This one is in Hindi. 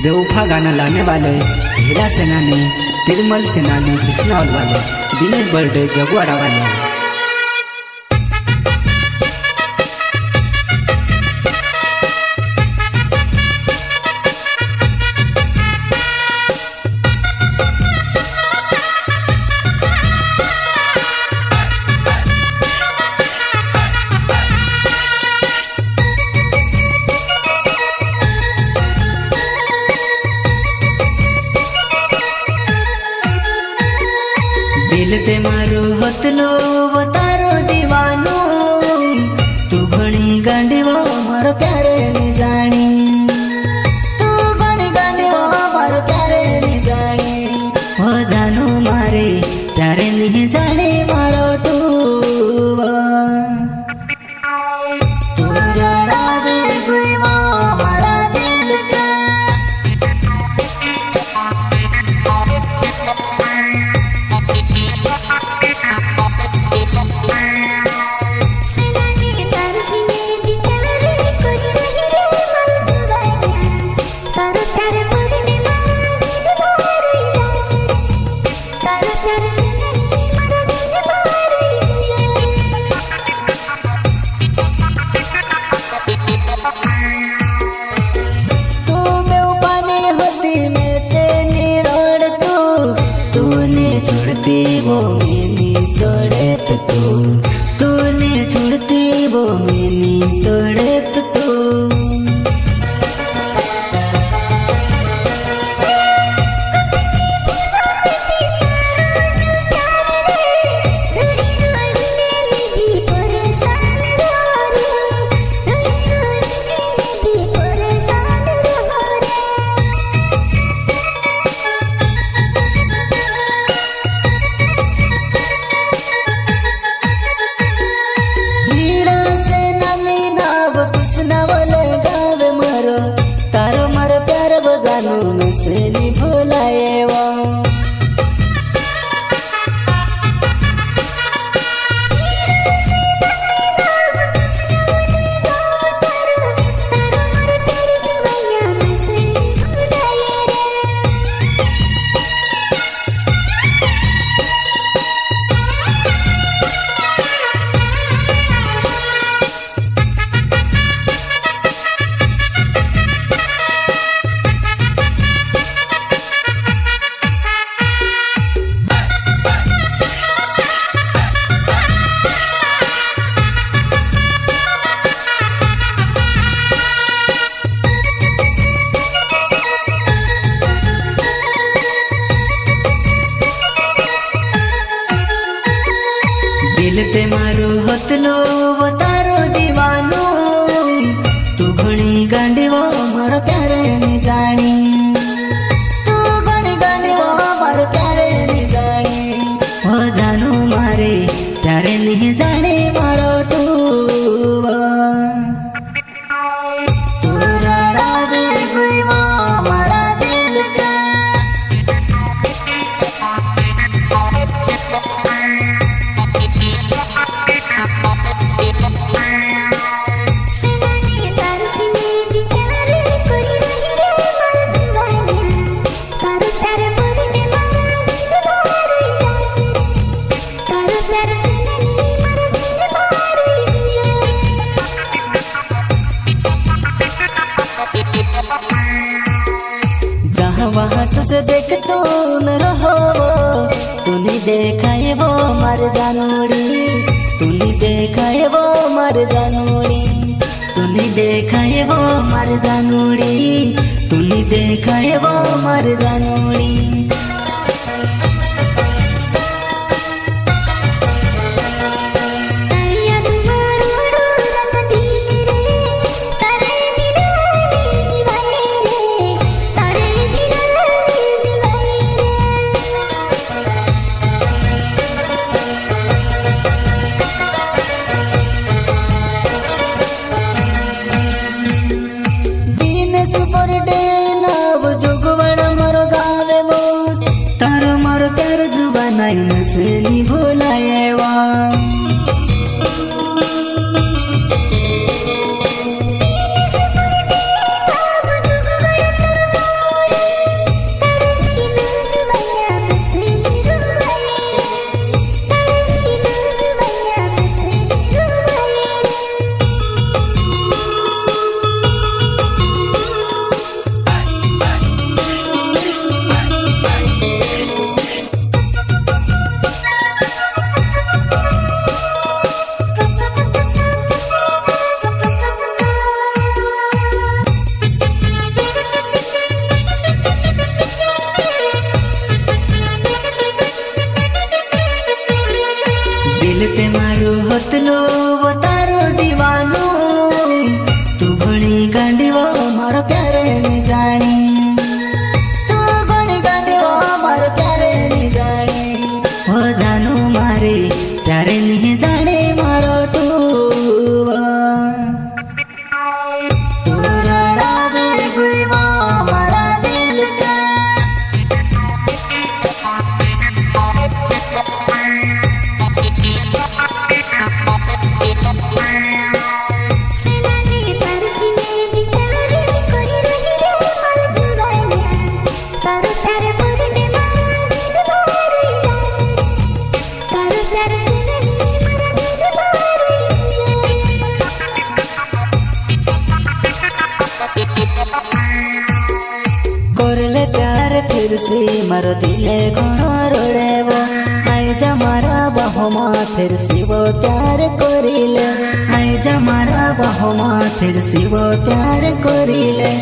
बेवफा गाना लाने वाले हीरा सेनानी, तिरमल सेनानी, बिस्नौल वाले, दिनेश बर्डे जगुआरा वाले। दिल ते मारो हतलो वो तारो दीवानो, तू घणी गांडी वो मारो प्यारे नहीं जानी, तू घणी गांडी वो मारो प्यारे नहीं जानी, वो जानो मारे प्यारे नहीं जाने मारो तू जड़ा दे कोई वो हमारा दिल का। वो मैंने तोड़े तो तूने छोड़ती वो मैंने तोड़े तो तारो मारो प्यार बजानो से नहीं भुलाए वो दिल ते मारो हतलो वो तारो दीवानो, तू घणी गांडी वो मारो प्यारे नहीं जानी, तू घणी गांडी वो मारो प्यारे नहीं जानी, वो जानो मारे प्यारे नहीं जाने मारो तू जड़ा दे कोई वो हमारा दिल का। जहाँ वहाँ तुझे देख तो न रहो, तूने देखा है वो मर जानोड़ी, तूने देखा है वो मर जानोड़ी, तूने देखा है वो मर जानोड़ी, तूने देखा है वो मर जानोड़ी। बर्थडे नाव जोगवाड़ा मोरो गावे वो फिर से मारो दिले घणो रोड़ेवो आई जा मारा बाहोमा फिर से वो प्यार करिले आई जा मारा बाहोमा फिर से वो प्यार करिले।